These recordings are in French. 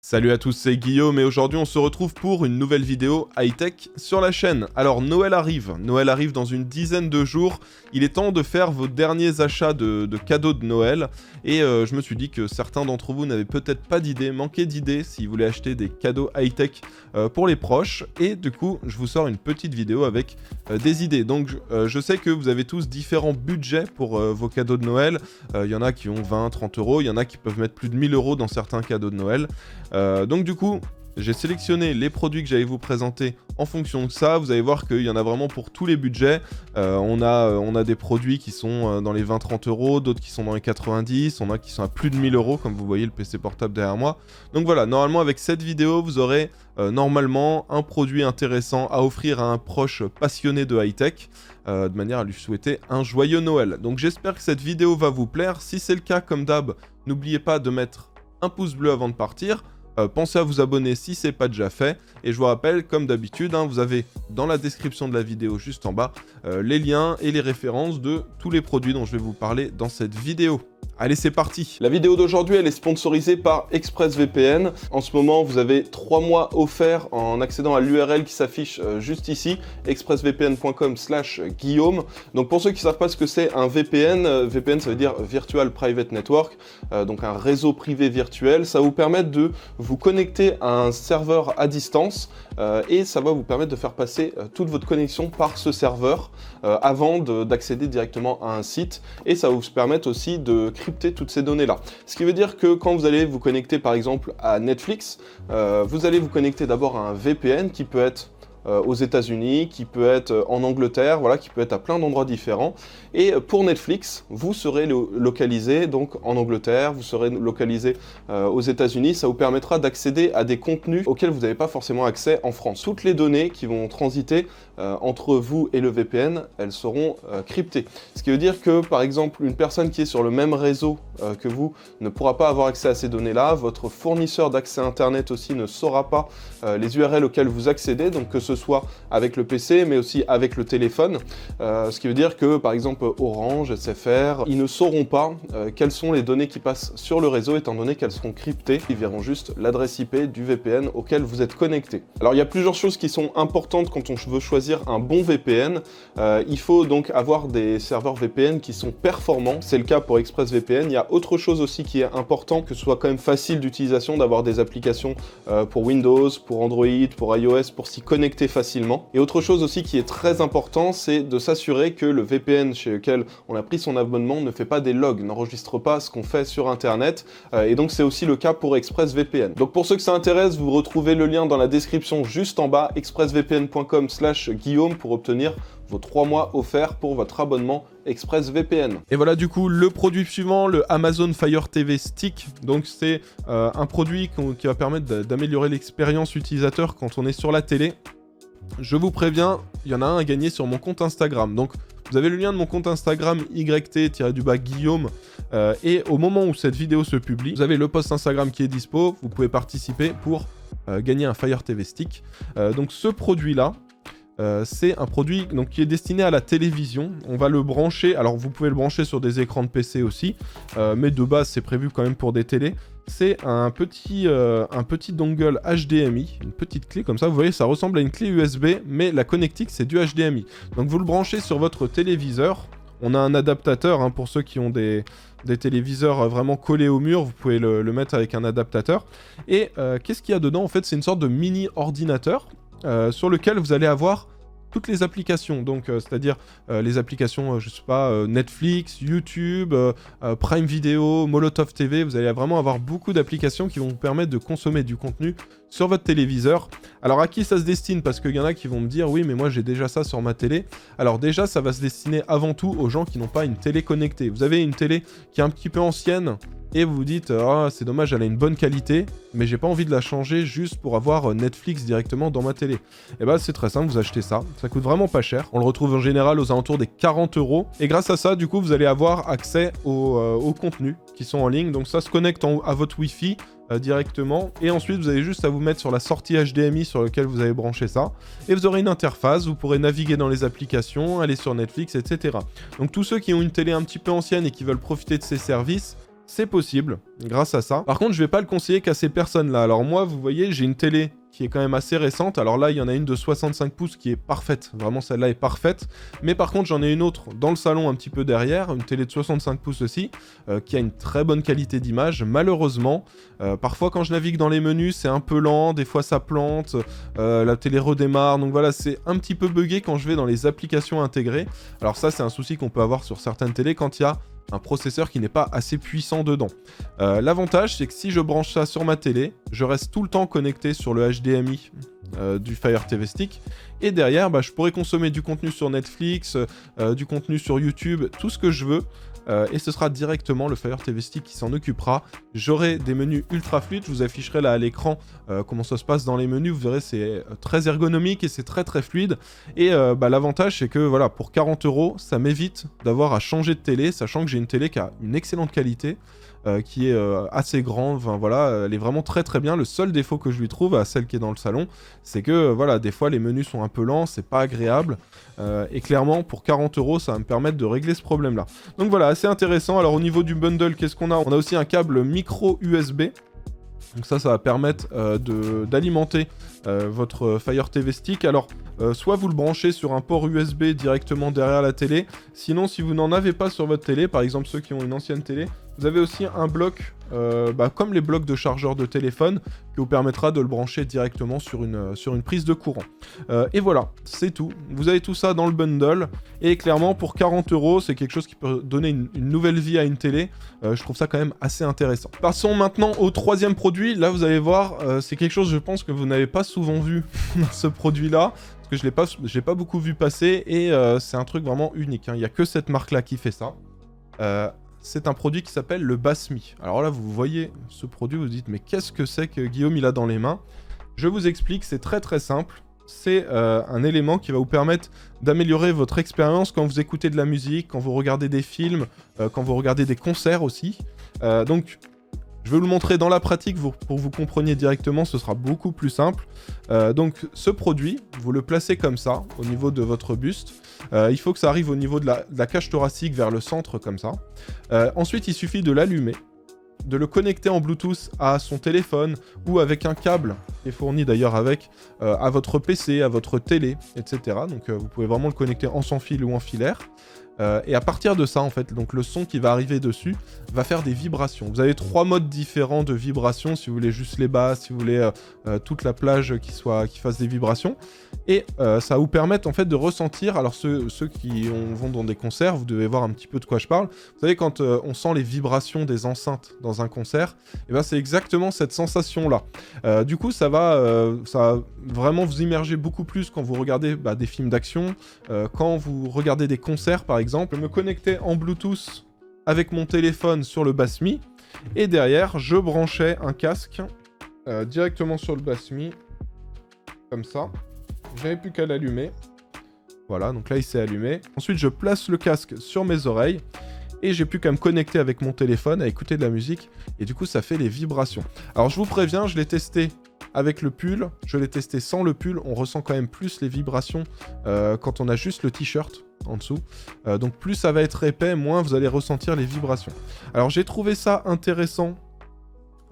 Salut à tous, c'est Guillaume et aujourd'hui on se retrouve pour une nouvelle vidéo high-tech sur la chaîne. Alors Noël arrive dans une dizaine de jours, il est temps de faire vos derniers achats de cadeaux de Noël et je me suis dit que certains d'entre vous n'avaient peut-être pas d'idées, manquaient d'idées si vous voulez acheter des cadeaux high-tech pour les proches et du coup je vous sors une petite vidéo avec des idées. Donc je sais que vous avez tous différents budgets pour vos cadeaux de Noël, il y en a qui ont 20-30 euros, il y en a qui peuvent mettre plus de 1000 euros dans certains cadeaux de Noël. Donc du coup, j'ai sélectionné les produits que j'allais vous présenter en fonction de ça. Vous allez voir qu'il y en a vraiment pour tous les budgets. On a des produits qui sont dans les 20-30 euros, d'autres qui sont dans les 90, on a qui sont à plus de 1000 euros, comme vous voyez le PC portable derrière moi. Donc voilà, normalement avec cette vidéo, vous aurez normalement un produit intéressant à offrir à un proche passionné de high-tech, de manière à lui souhaiter un joyeux Noël. Donc j'espère que cette vidéo va vous plaire. Si c'est le cas, comme d'hab, n'oubliez pas de mettre un pouce bleu avant de partir. Pensez à vous abonner si ce n'est pas déjà fait. Et je vous rappelle, comme d'habitude, vous avez dans la description de la vidéo juste en bas les liens et les références de tous les produits dont je vais vous parler dans cette vidéo. Allez, c'est parti. La vidéo d'aujourd'hui, elle est sponsorisée par ExpressVPN. En ce moment, vous avez 3 mois offerts en accédant à l'URL qui s'affiche juste ici, expressvpn.com/Guillaume. Donc pour ceux qui ne savent pas ce que c'est un VPN, VPN ça veut dire Virtual Private Network, donc un réseau privé virtuel. Ça va vous permettre de vous connecter à un serveur à distance et ça va vous permettre de faire passer toute votre connexion par ce serveur avant d'accéder directement à un site. Et ça va vous permettre aussi de crypter toutes ces données-là. Ce qui veut dire que quand vous allez vous connecter par exemple à Netflix, vous allez vous connecter d'abord à un VPN qui peut être aux États-Unis, qui peut être en Angleterre, voilà, qui peut être à plein d'endroits différents. Et pour Netflix, vous serez localisé donc en Angleterre, vous serez localisé aux États-Unis. Ça vous permettra d'accéder à des contenus auxquels vous n'avez pas forcément accès en France. Toutes les données qui vont transiter entre vous et le VPN, elles seront cryptées. Ce qui veut dire que, par exemple, une personne qui est sur le même réseau que vous ne pourra pas avoir accès à ces données-là. Votre fournisseur d'accès Internet aussi ne saura pas les URL auxquelles vous accédez, donc que ce soit avec le PC, mais aussi avec le téléphone. Ce qui veut dire que, par exemple, Orange, SFR, ils ne sauront pas quelles sont les données qui passent sur le réseau, étant donné qu'elles seront cryptées. Ils verront juste l'adresse IP du VPN auquel vous êtes connecté. Alors, il y a plusieurs choses qui sont importantes quand on veut choisir un bon VPN. Il faut donc avoir des serveurs VPN qui sont performants. C'est le cas pour ExpressVPN. Il y a autre chose aussi qui est important, que ce soit quand même facile d'utilisation, d'avoir des applications pour Windows, pour Android, pour iOS, pour s'y connecter facilement. Et autre chose aussi qui est très important, c'est de s'assurer que le VPN chez lequel on a pris son abonnement ne fait pas des logs, n'enregistre pas ce qu'on fait sur Internet. Et donc c'est aussi le cas pour ExpressVPN. Donc pour ceux que ça intéresse, vous retrouvez le lien dans la description juste en bas, expressvpn.com/Guillaume pour obtenir vos 3 mois offerts pour votre abonnement ExpressVPN. Et voilà du coup le produit suivant, le Amazon Fire TV Stick. Donc c'est un produit qui va permettre d'améliorer l'expérience utilisateur quand on est sur la télé. Je vous préviens, il y en a un à gagner sur mon compte Instagram. Donc vous avez le lien de mon compte Instagram YT-Guillaume et au moment où cette vidéo se publie, vous avez le post Instagram qui est dispo, vous pouvez participer pour gagner un Fire TV Stick. Donc ce produit-là, c'est un produit donc, qui est destiné à la télévision. On va le brancher, alors vous pouvez le brancher sur des écrans de PC aussi, mais de base c'est prévu quand même pour des télés. C'est un petit dongle HDMI, une petite clé comme ça, vous voyez ça ressemble à une clé USB, mais la connectique c'est du HDMI. Donc vous le branchez sur votre téléviseur, on a un adaptateur pour ceux qui ont des téléviseurs vraiment collés au mur, vous pouvez le mettre avec un adaptateur. Et qu'est-ce qu'il y a dedans en fait? C'est une sorte de mini ordinateur sur lequel vous allez avoir toutes les applications, donc c'est-à-dire les applications, je sais pas, Netflix, YouTube, Prime Video, Molotov TV, vous allez vraiment avoir beaucoup d'applications qui vont vous permettre de consommer du contenu sur votre téléviseur. Alors à qui ça se destine? Parce qu'il y en a qui vont me dire, oui mais moi j'ai déjà ça sur ma télé. Alors déjà ça va se destiner avant tout aux gens qui n'ont pas une télé connectée. Vous avez une télé qui est un petit peu ancienne, et vous vous dites, ah c'est dommage, elle a une bonne qualité, mais j'ai pas envie de la changer juste pour avoir Netflix directement dans ma télé. Et bah c'est très simple, vous achetez ça, ça coûte vraiment pas cher. On le retrouve en général aux alentours des 40 €. Et grâce à ça, du coup, vous allez avoir accès aux contenus qui sont en ligne. Donc ça se connecte à votre Wi-Fi directement. Et ensuite, vous avez juste à vous mettre sur la sortie HDMI sur laquelle vous avez branché ça. Et vous aurez une interface, vous pourrez naviguer dans les applications, aller sur Netflix, etc. Donc tous ceux qui ont une télé un petit peu ancienne et qui veulent profiter de ces services, c'est possible grâce à ça. Par contre, je vais pas le conseiller qu'à ces personnes-là. Alors moi, vous voyez, j'ai une télé qui est quand même assez récente. Alors là, il y en a une de 65 pouces qui est parfaite. Vraiment, celle-là est parfaite. Mais par contre, j'en ai une autre dans le salon un petit peu derrière, une télé de 65 pouces aussi, qui a une très bonne qualité d'image. Malheureusement, parfois quand je navigue dans les menus, c'est un peu lent, des fois ça plante, la télé redémarre. Donc voilà, c'est un petit peu buggé quand je vais dans les applications intégrées. Alors ça, c'est un souci qu'on peut avoir sur certaines télés quand il y a un processeur qui n'est pas assez puissant dedans. L'avantage, c'est que si je branche ça sur ma télé, je reste tout le temps connecté sur le HDMI du Fire TV Stick, et derrière, je pourrais consommer du contenu sur Netflix, du contenu sur YouTube, tout ce que je veux, et ce sera directement le Fire TV Stick qui s'en occupera. J'aurai des menus ultra fluides, je vous afficherai là à l'écran comment ça se passe dans les menus, vous verrez c'est très ergonomique et c'est très très fluide, et l'avantage c'est que voilà, pour 40 €, ça m'évite d'avoir à changer de télé, sachant que j'ai une télé qui a une excellente qualité, qui est assez grande, enfin voilà, elle est vraiment très très bien. Le seul défaut que je lui trouve à celle qui est dans le salon, c'est que voilà, des fois les menus sont un peu lents, c'est pas agréable, et clairement pour 40 €, ça va me permettre de régler ce problème là. Donc voilà, assez intéressant. Alors au niveau du bundle, qu'est-ce qu'on a? On a aussi un câble micro USB. Donc ça va permettre d'alimenter votre Fire TV Stick. Alors, soit vous le branchez sur un port USB directement derrière la télé, sinon si vous n'en avez pas sur votre télé, par exemple ceux qui ont une ancienne télé, vous avez aussi un bloc, comme les blocs de chargeur de téléphone, qui vous permettra de le brancher directement sur une prise de courant. Et voilà, c'est tout. Vous avez tout ça dans le bundle, et clairement pour 40 €, c'est quelque chose qui peut donner une nouvelle vie à une télé. Je trouve ça quand même assez intéressant. Passons maintenant au troisième produit. Là, vous allez voir, c'est quelque chose, je pense, que vous n'avez pas souvent vu, ce produit-là, parce que je l'ai pas beaucoup vu passer, et c'est un truc vraiment unique, hein. Il n'y a que cette marque-là qui fait ça. C'est un produit qui s'appelle le Basmi. Alors là, vous voyez ce produit, vous vous dites, mais qu'est-ce que c'est que Guillaume il a dans les mains? Je vous explique, c'est très très simple. C'est un élément qui va vous permettre d'améliorer votre expérience quand vous écoutez de la musique, quand vous regardez des films, quand vous regardez des concerts aussi. Donc, je vais vous le montrer dans la pratique pour que vous compreniez directement, ce sera beaucoup plus simple. Donc ce produit, vous le placez comme ça, au niveau de votre buste. Il faut que ça arrive au niveau de la cage thoracique vers le centre, comme ça. Ensuite, il suffit de l'allumer, de le connecter en Bluetooth à son téléphone, ou avec un câble, qui est fourni d'ailleurs avec, à votre PC, à votre télé, etc. Donc vous pouvez vraiment le connecter en sans fil ou en filaire. Et à partir de ça, en fait, donc le son qui va arriver dessus va faire des vibrations. Vous avez 3 modes différents de vibrations, si vous voulez juste les basses, si vous voulez toute la plage qui fasse des vibrations. Et ça va vous permettre en fait de ressentir, alors ceux qui vont dans des concerts, vous devez voir un petit peu de quoi je parle. Vous savez, quand on sent les vibrations des enceintes dans un concert, et ben c'est exactement cette sensation-là. Du coup, ça va vraiment vous immerger beaucoup plus quand vous regardez des films d'action, quand vous regardez des concerts par exemple. Je me connectais en Bluetooth avec mon téléphone sur le Basmi, et derrière je branchais un casque directement sur le Basmi, comme ça. J'avais plus qu'à l'allumer. Voilà, donc là il s'est allumé. Ensuite je place le casque sur mes oreilles, et j'ai plus qu'à me connecter avec mon téléphone, à écouter de la musique, et du coup ça fait les vibrations. Alors je vous préviens, je l'ai testé avec le pull, je l'ai testé sans le pull, on ressent quand même plus les vibrations quand on a juste le t-shirt en dessous. Donc plus ça va être épais, moins vous allez ressentir les vibrations. Alors j'ai trouvé ça intéressant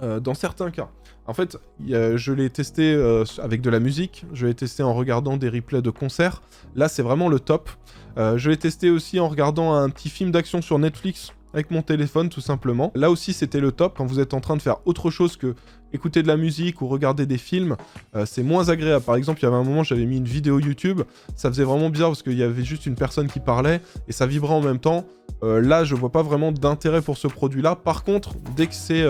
dans certains cas. En fait, je l'ai testé avec de la musique, je l'ai testé en regardant des replays de concerts. Là, c'est vraiment le top. Je l'ai testé aussi en regardant un petit film d'action sur Netflix avec mon téléphone, tout simplement. Là aussi, c'était le top. Quand vous êtes en train de faire autre chose que écouter de la musique ou regarder des films, c'est moins agréable. Par exemple, il y avait un moment, j'avais mis une vidéo YouTube, ça faisait vraiment bizarre parce qu'il y avait juste une personne qui parlait et ça vibrait en même temps. Là, je vois pas vraiment d'intérêt pour ce produit-là. Par contre, dès que c'est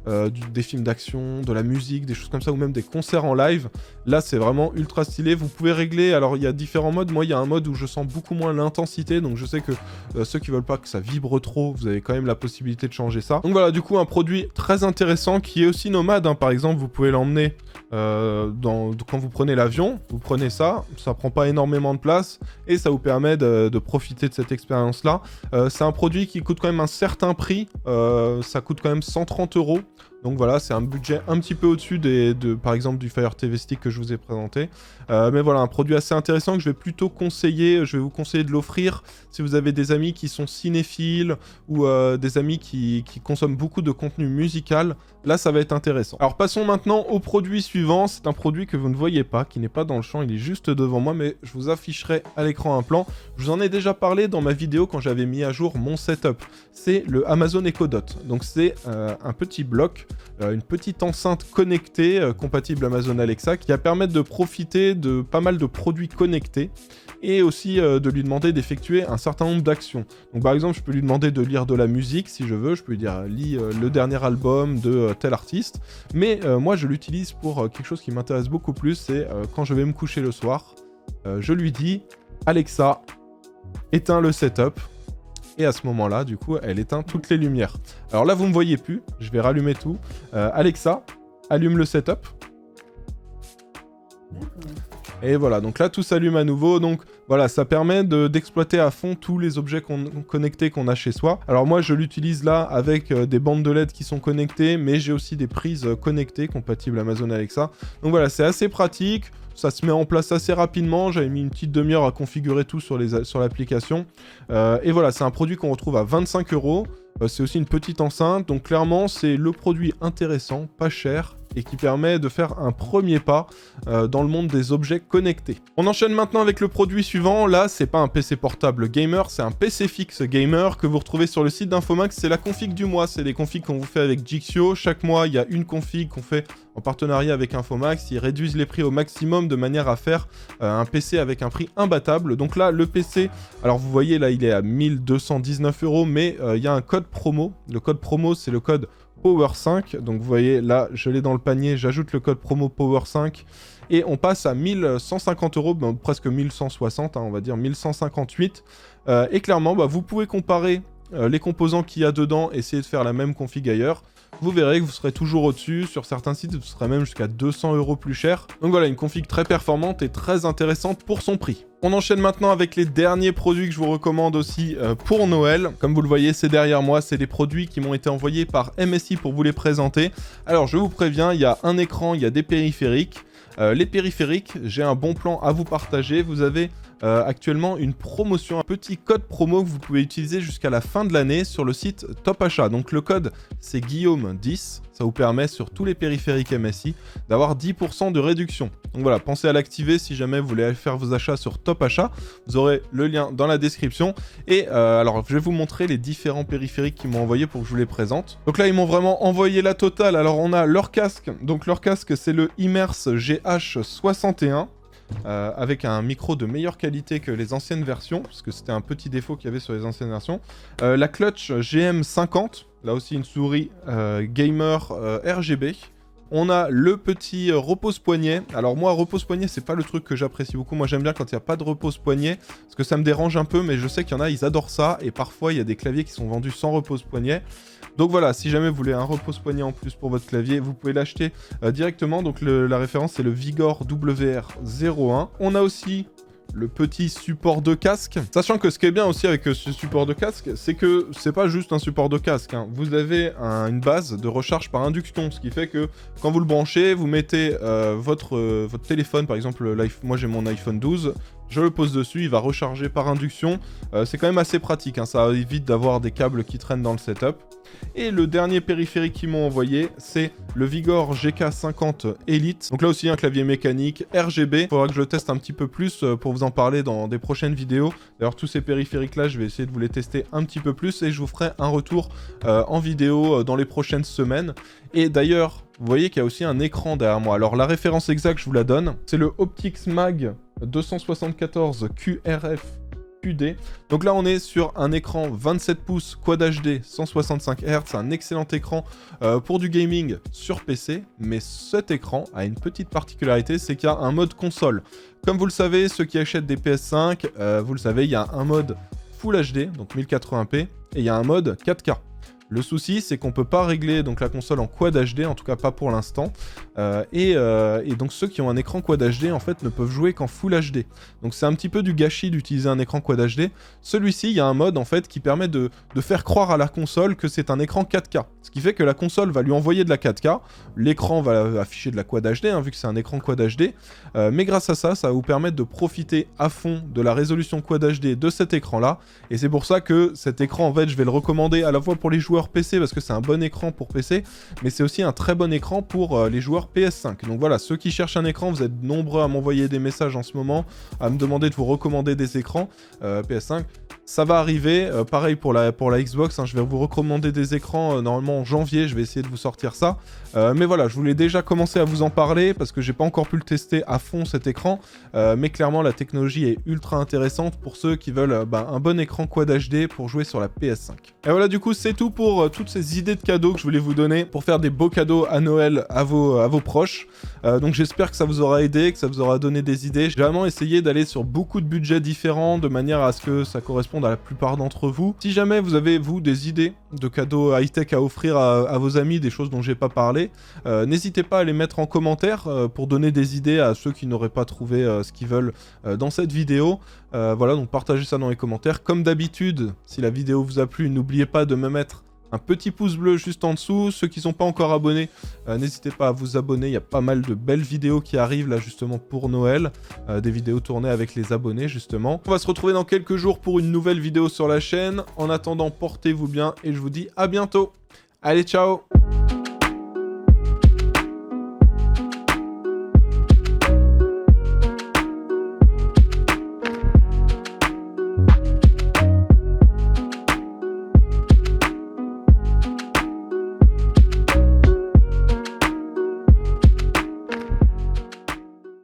des films d'action, de la musique, des choses comme ça, ou même des concerts en live, là, c'est vraiment ultra stylé. Vous pouvez régler, alors il y a différents modes. Moi, il y a un mode où je sens beaucoup moins l'intensité, donc je sais que ceux qui veulent pas que ça vibre trop, vous avez quand même la possibilité de changer ça. Donc voilà, du coup, un produit très intéressant qui est aussi nomade, hein. Par exemple, vous pouvez l'emmener quand vous prenez l'avion, vous prenez ça prend pas énormément de place, et ça vous permet de profiter de cette expérience-là. C'est un produit qui coûte quand même un certain prix, ça coûte quand même 130 €. Donc voilà, c'est un budget un petit peu au-dessus par exemple du Fire TV Stick que je vous ai présenté. Mais voilà, un produit assez intéressant que je vais plutôt conseiller, je vais vous conseiller de l'offrir si vous avez des amis qui sont cinéphiles ou des amis qui consomment beaucoup de contenu musical. Là, ça va être intéressant. Alors passons maintenant au produit suivant. C'est un produit que vous ne voyez pas, qui n'est pas dans le champ, il est juste devant moi, mais je vous afficherai à l'écran un plan. Je vous en ai déjà parlé dans ma vidéo quand j'avais mis à jour mon setup. C'est le Amazon Echo Dot. Donc c'est un petit bloc, une petite enceinte connectée compatible Amazon Alexa qui va permettre de profiter de pas mal de produits connectés et aussi de lui demander d'effectuer un certain nombre d'actions. Donc par exemple, je peux lui demander de lire de la musique si je veux, je peux lui dire lis le dernier album de tel artiste, mais moi je l'utilise pour quelque chose qui m'intéresse beaucoup plus, c'est quand je vais me coucher le soir, je lui dis Alexa, éteins le setup. Et à ce moment-là, du coup, elle éteint toutes les lumières. Alors là, vous ne me voyez plus, je vais rallumer tout. Alexa, allume le setup. Et voilà, donc là, tout s'allume à nouveau. Donc voilà, ça permet d'exploiter à fond tous les objets connectés qu'on a chez soi. Alors moi, je l'utilise là avec des bandes de LED qui sont connectées, mais j'ai aussi des prises connectées compatibles Amazon Alexa. Donc voilà, c'est assez pratique. Ça se met en place assez rapidement, j'avais mis une petite demi-heure à configurer tout sur l'application. Et voilà, c'est un produit qu'on retrouve à 25 €. C'est aussi une petite enceinte, donc clairement c'est le produit intéressant, pas cher, et qui permet de faire un premier pas dans le monde des objets connectés. On enchaîne maintenant avec le produit suivant. Là, c'est pas un PC portable gamer, c'est un PC fixe gamer que vous retrouvez sur le site d'Infomax. C'est la config du mois, c'est des configs qu'on vous fait avec Jixio. Chaque mois, il y a une config qu'on fait en partenariat avec Infomax. Ils réduisent les prix au maximum de manière à faire un PC avec un prix imbattable. Donc là, le PC, alors vous voyez là, il est à 1219 €, mais il y a un code promo. Le code promo, c'est le code Power5, donc vous voyez là je l'ai dans le panier, j'ajoute le code promo Power5 et on passe à 1150 €, ben, presque 1160, hein, on va dire 1158, et clairement bah, vous pouvez comparer les composants qu'il y a dedans, essayer de faire la même config ailleurs. Vous verrez que vous serez toujours au-dessus, sur certains sites vous serez même jusqu'à 200 € plus cher. Donc voilà, une config très performante et très intéressante pour son prix. On enchaîne maintenant avec les derniers produits que je vous recommande aussi pour Noël. Comme vous le voyez, c'est derrière moi, c'est des produits qui m'ont été envoyés par MSI pour vous les présenter. Alors je vous préviens, il y a un écran, il y a des périphériques. Les périphériques, j'ai un bon plan à vous partager. Vous avez actuellement une promotion, un petit code promo que vous pouvez utiliser jusqu'à la fin de l'année sur le site Top Achat. Donc le code c'est Guillaume10, ça vous permet sur tous les périphériques MSI d'avoir 10% de réduction. Donc voilà, pensez à l'activer si jamais vous voulez aller faire vos achats sur Top Achat. Vous aurez le lien dans la description. Et alors je vais vous montrer les différents périphériques qu'ils m'ont envoyé pour que je vous les présente. Donc là ils m'ont vraiment envoyé la totale. Alors on a leur casque, donc leur casque c'est le Immerse GH61. Avec un micro de meilleure qualité que les anciennes versions, parce que c'était un petit défaut qu'il y avait sur les anciennes versions. La clutch GM50, là aussi une souris gamer RGB. On a le petit repose-poignet. Alors moi, repose-poignet, c'est pas le truc que j'apprécie beaucoup. Moi, j'aime bien quand il n'y a pas de repose-poignet, parce que ça me dérange un peu, mais je sais qu'il y en a, ils adorent ça. Et parfois, il y a des claviers qui sont vendus sans repose-poignet. Donc voilà, si jamais vous voulez un repose-poignet en plus pour votre clavier, vous pouvez l'acheter directement. Donc la référence, c'est le Vigor WR01. On a aussi le petit support de casque. Sachant que ce qui est bien aussi avec ce support de casque, c'est que c'est pas juste un support de casque, hein. Vous avez une base de recharge par induction, ce qui fait que quand vous le branchez, vous mettez votre téléphone, par exemple, moi j'ai mon iPhone 12, je le pose dessus, il va recharger par induction. C'est quand même assez pratique, hein. Ça évite d'avoir des câbles qui traînent dans le setup. Et le dernier périphérique qu'ils m'ont envoyé, c'est le Vigor GK50 Elite. Donc là aussi un clavier mécanique RGB. Il faudra que je le teste un petit peu plus pour vous en parler dans des prochaines vidéos. D'ailleurs tous ces périphériques là, je vais essayer de vous les tester un petit peu plus et je vous ferai un retour en vidéo dans les prochaines semaines. Et d'ailleurs, vous voyez qu'il y a aussi un écran derrière moi. Alors la référence exacte, je vous la donne. C'est le Optix Mag 274 QRF QD. Donc là on est sur un écran 27 pouces Quad HD 165 Hz, un excellent écran pour du gaming sur PC, mais cet écran a une petite particularité, c'est qu'il y a un mode console. Comme vous le savez, ceux qui achètent des PS5, vous le savez, il y a un mode Full HD, donc 1080p, et il y a un mode 4K. Le souci, c'est qu'on peut pas régler donc la console en Quad HD, en tout cas pas pour l'instant. Et donc ceux qui ont un écran Quad HD, en fait, ne peuvent jouer qu'en Full HD. Donc c'est un petit peu du gâchis d'utiliser un écran Quad HD. Celui-ci, il y a un mode, en fait, qui permet de faire croire à la console que c'est un écran 4K. Ce qui fait que la console va lui envoyer de la 4K. L'écran va afficher de la Quad HD, hein, vu que c'est un écran Quad HD. Mais grâce à ça, ça va vous permettre de profiter à fond de la résolution Quad HD de cet écran-là. Et c'est pour ça que cet écran, en fait, je vais le recommander à la fois pour les joueurs PC, parce que c'est un bon écran pour PC, mais c'est aussi un très bon écran pour les joueurs PS5. Donc voilà, ceux qui cherchent un écran, vous êtes nombreux à m'envoyer des messages en ce moment, à me demander de vous recommander des écrans PS5. Ça va arriver, pareil pour la Xbox, hein, je vais vous recommander des écrans normalement en janvier, je vais essayer de vous sortir ça. Mais voilà, je voulais déjà commencer à vous en parler parce que j'ai pas encore pu le tester à fond cet écran, mais clairement la technologie est ultra intéressante pour ceux qui veulent un bon écran Quad HD pour jouer sur la PS5. Et voilà, du coup c'est tout pour toutes ces idées de cadeaux que je voulais vous donner pour faire des beaux cadeaux à Noël à vos proches. Donc j'espère que ça vous aura aidé, que ça vous aura donné des idées. J'ai vraiment essayé d'aller sur beaucoup de budgets différents de manière à ce que ça corresponde à la plupart d'entre vous. Si jamais vous avez, vous, des idées de cadeaux high-tech à offrir à vos amis, des choses dont j'ai pas parlé, n'hésitez pas à les mettre en commentaire pour donner des idées à ceux qui n'auraient pas trouvé ce qu'ils veulent dans cette vidéo. Voilà, donc partagez ça dans les commentaires. Comme d'habitude, si la vidéo vous a plu, n'oubliez pas de me mettre un petit pouce bleu juste en dessous. Ceux qui ne sont pas encore abonnés, n'hésitez pas à vous abonner. Il y a pas mal de belles vidéos qui arrivent là justement pour Noël. Des vidéos tournées avec les abonnés justement. On va se retrouver dans quelques jours pour une nouvelle vidéo sur la chaîne. En attendant, portez-vous bien et je vous dis à bientôt. Allez, ciao!